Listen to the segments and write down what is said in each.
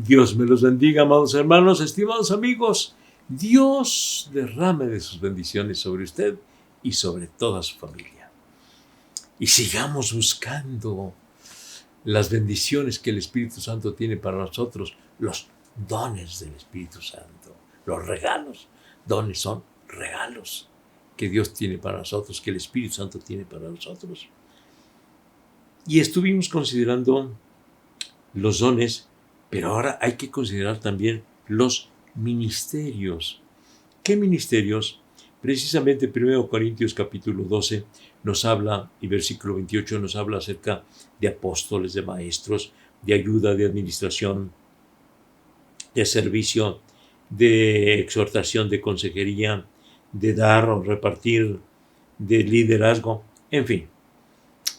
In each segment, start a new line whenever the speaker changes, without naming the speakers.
Dios me los bendiga, amados hermanos, estimados amigos. Dios derrame de sus bendiciones sobre usted y sobre toda su familia. Y sigamos buscando las bendiciones que el Espíritu Santo tiene para nosotros, los dones del Espíritu Santo, los regalos. Dones son regalos que Dios tiene para nosotros, que el Espíritu Santo tiene para nosotros. Y estuvimos considerando los dones, pero ahora hay que considerar también los ministerios. ¿Qué ministerios? Precisamente 1 Corintios capítulo 12 nos habla, y versículo 28 nos habla acerca de apóstoles, de maestros, de ayuda, de administración, de servicio, de exhortación, de consejería, de dar o repartir, de liderazgo, en fin.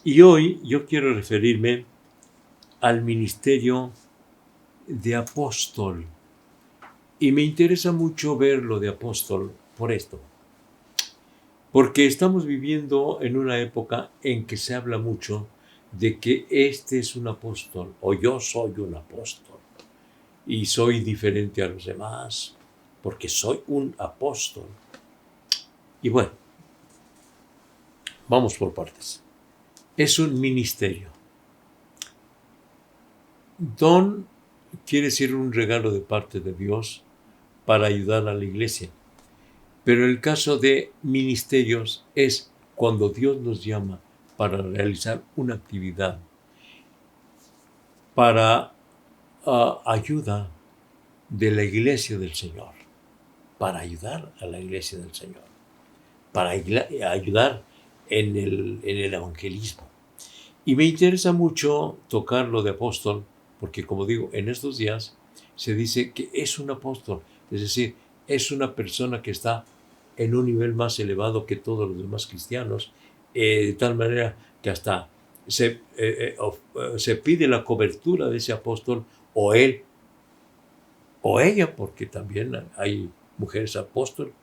Y hoy yo quiero referirme al ministerio de apóstol. Y me interesa mucho ver lo de apóstol por esto. Porque estamos viviendo en una época en que se habla mucho de que este es un apóstol o yo soy un apóstol y soy diferente a los demás porque soy un apóstol. Y bueno, vamos por partes. Es un ministerio. Don quiere decir un regalo de parte de Dios para ayudar a la iglesia. Pero en el caso de ministerios es cuando Dios nos llama para realizar una actividad, para ayuda de la iglesia del Señor, para ayudar a la iglesia del Señor, para ayudar en el evangelismo. Y me interesa mucho tocar lo de apóstol, porque como digo, en estos días se dice que es un apóstol, es decir, es una persona que está en un nivel más elevado que todos los demás cristianos, de tal manera que hasta se pide la cobertura de ese apóstol, o él, o ella, porque también hay mujeres apóstoles,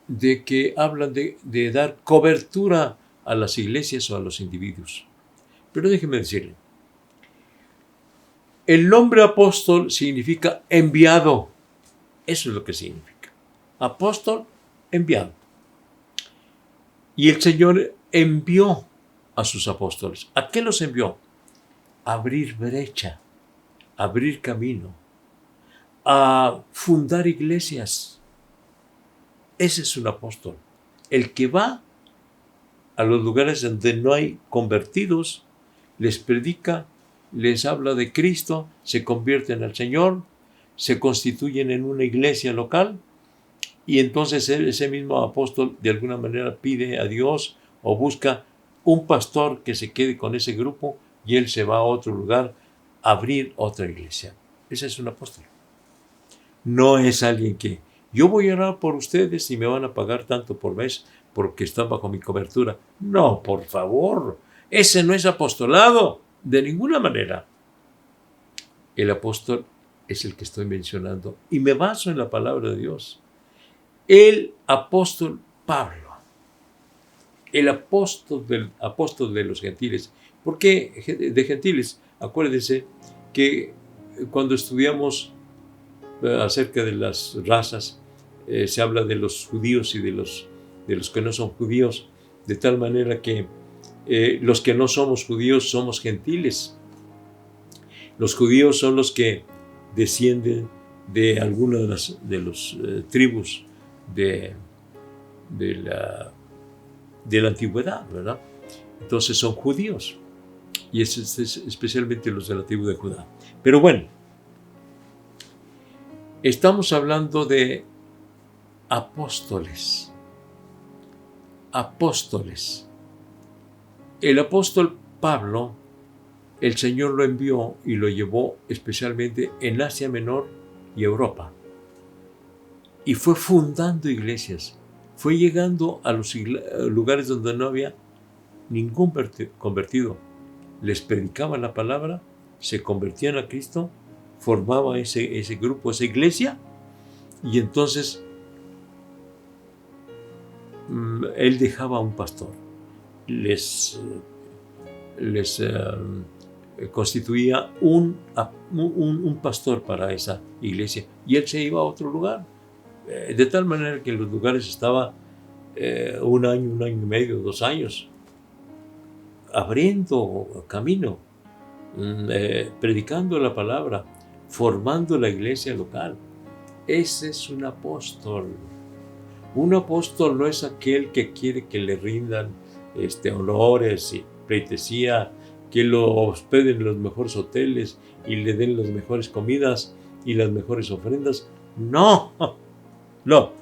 de que hablan de dar cobertura a las iglesias o a los individuos. Pero déjeme decirle, el nombre apóstol significa enviado. Eso es lo que significa. Apóstol, enviado. Y el Señor envió a sus apóstoles. ¿A qué los envió? A abrir brecha, a abrir camino, a fundar iglesias. Ese es un apóstol. El que va a los lugares donde no hay convertidos, les predica, les habla de Cristo, se convierten al Señor, se constituyen en una iglesia local, y entonces ese mismo apóstol de alguna manera pide a Dios o busca un pastor que se quede con ese grupo y él se va a otro lugar a abrir otra iglesia. Ese es un apóstol. No es alguien que yo voy a orar por ustedes y me van a pagar tanto por mes porque están bajo mi cobertura. No, por favor, ese no es apostolado de ninguna manera. El apóstol es el que estoy mencionando y me baso en la palabra de Dios. El apóstol Pablo, el apóstol de los gentiles. ¿Por qué de gentiles? Acuérdense que cuando estudiamos acerca de las razas, se habla de los judíos y de los que no son judíos, de tal manera que los que no somos judíos somos gentiles. Los judíos son los que descienden de alguna de las tribus de la antigüedad, ¿verdad? Entonces son judíos, y es especialmente los de la tribu de Judá. Pero bueno, estamos hablando de apóstoles. Apóstoles. El apóstol Pablo, el Señor lo envió y lo llevó especialmente en Asia Menor y Europa. Y fue fundando iglesias, fue llegando a los lugares donde no había ningún convertido. Les predicaba la palabra, se convertían a Cristo, formaba ese grupo, esa iglesia, y entonces él dejaba a un pastor, les constituía un pastor para esa iglesia, y él se iba a otro lugar, de tal manera que en los lugares estaba un año y medio, 2 años, abriendo camino, predicando la palabra, formando la iglesia local. Ese es un apóstol. Un apóstol no es aquel que quiere que le rindan honores y pleitesía, que lo hospeden en los mejores hoteles y le den las mejores comidas y las mejores ofrendas. No, no.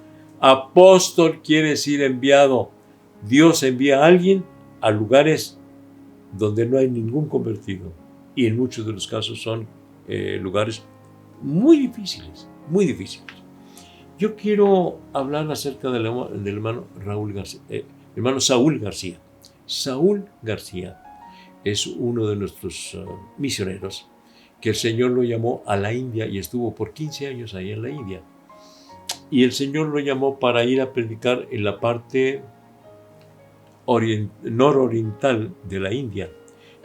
Apóstol quiere decir enviado. Dios envía a alguien a lugares donde no hay ningún convertido, y en muchos de los casos son lugares muy difíciles, muy difíciles. Yo quiero hablar acerca del hermano Saúl García. Saúl García es uno de nuestros misioneros que el Señor lo llamó a la India y estuvo por 15 años ahí en la India. Y el Señor lo llamó para ir a predicar en la parte nororiental de la India,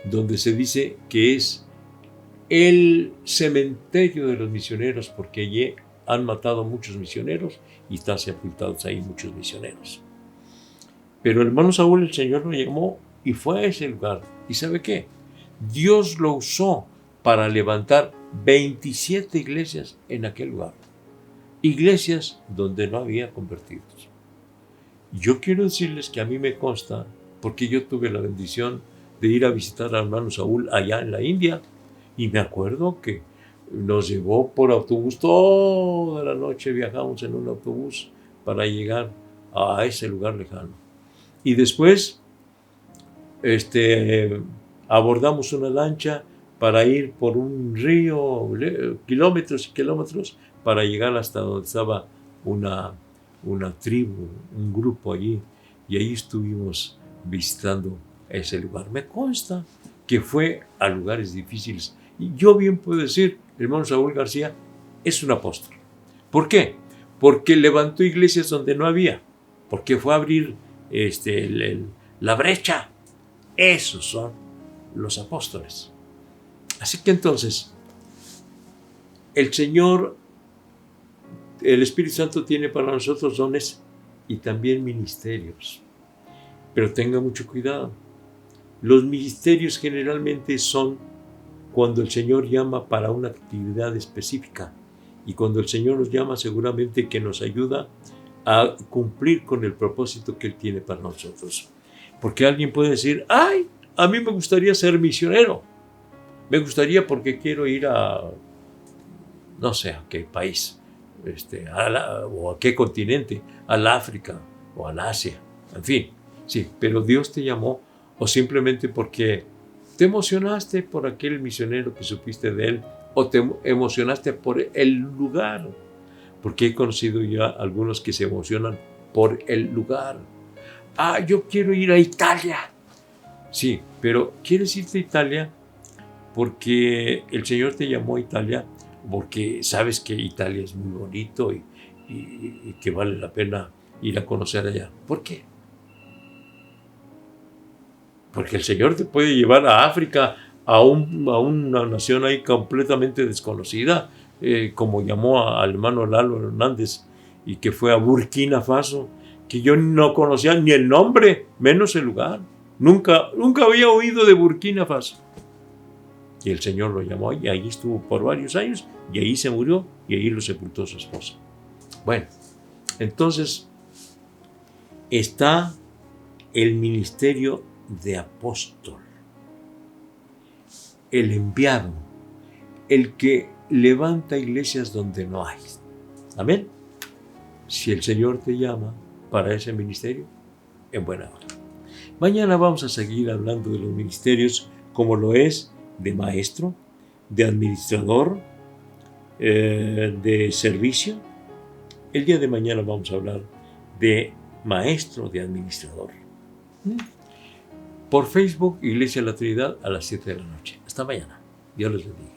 donde se dice que es el cementerio de los misioneros, porque allí han matado muchos misioneros y están sepultados ahí muchos misioneros. Pero el hermano Saúl, el Señor lo llamó y fue a ese lugar. ¿Y sabe qué? Dios lo usó para levantar 27 iglesias en aquel lugar. Iglesias donde no había convertidos. Yo quiero decirles que a mí me consta, porque yo tuve la bendición de ir a visitar al hermano Saúl allá en la India, y me acuerdo que nos llevó por autobús, toda la noche viajamos en un autobús para llegar a ese lugar lejano. Y después abordamos una lancha para ir por un río, kilómetros y kilómetros, para llegar hasta donde estaba una tribu, un grupo allí, y ahí estuvimos visitando ese lugar. Me consta que fue a lugares difíciles, y yo bien puedo decir, el hermano Saúl García es un apóstol. ¿Por qué? Porque levantó iglesias donde no había, porque fue a abrir la brecha. Esos son los apóstoles. Así que entonces, el Señor, el Espíritu Santo tiene para nosotros dones y también ministerios. Pero tenga mucho cuidado. Los ministerios generalmente son cuando el Señor llama para una actividad específica. Y cuando el Señor nos llama, seguramente que nos ayuda a cumplir con el propósito que Él tiene para nosotros. Porque alguien puede decir, ¡ay! A mí me gustaría ser misionero. Me gustaría porque quiero ir a, no sé, a qué país, o a qué continente, al África o al Asia, en fin. Sí, pero Dios te llamó, o simplemente porque te emocionaste por aquel misionero que supiste de él, o te emocionaste por el lugar, porque he conocido ya algunos que se emocionan por el lugar. Ah, yo quiero ir a Italia. Sí, pero ¿quieres irte a Italia porque el Señor te llamó a Italia, porque sabes que Italia es muy bonito y que vale la pena ir a conocer allá? ¿Por qué? Porque el Señor te puede llevar a África, a una nación ahí completamente desconocida, como llamó al hermano Lalo Hernández, y que fue a Burkina Faso, que yo no conocía ni el nombre, menos el lugar. Nunca había oído de Burkina Faso. Y el Señor lo llamó y ahí estuvo por varios años, y ahí se murió, y ahí lo sepultó su esposa. Bueno, entonces está el ministerio de apóstol, el enviado, el que levanta iglesias donde no hay. Amén. Si el Señor te llama para ese ministerio, en buena hora. Mañana vamos a seguir hablando de los ministerios, como lo es de maestro, de administrador, de servicio. El día de mañana vamos a hablar de maestro, de administrador. Por Facebook, Iglesia de la Trinidad, a las 7 de la noche. Hasta mañana. Dios les bendiga.